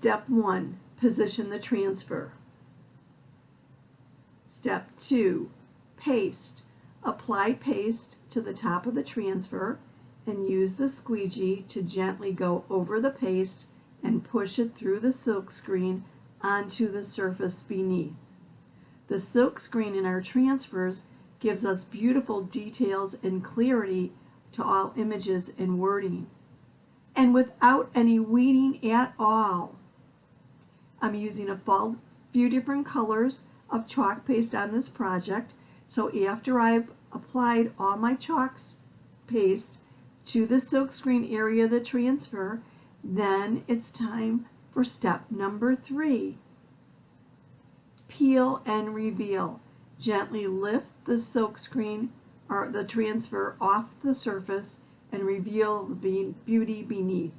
Step 1, position the transfer. Step 2, paste. Apply paste to the top of the transfer and use the squeegee to gently go over the paste and push it through the silkscreen onto the surface beneath. The silkscreen in our transfers gives us beautiful details and clarity to all images and wording, and without any weeding at all. I'm using a few different colors of chalk paste on this project, so after I've applied all my chalk paste to the silkscreen area of the transfer, then it's time for step number 3. Peel and reveal. Gently lift the silkscreen or the transfer off the surface and reveal the beauty beneath.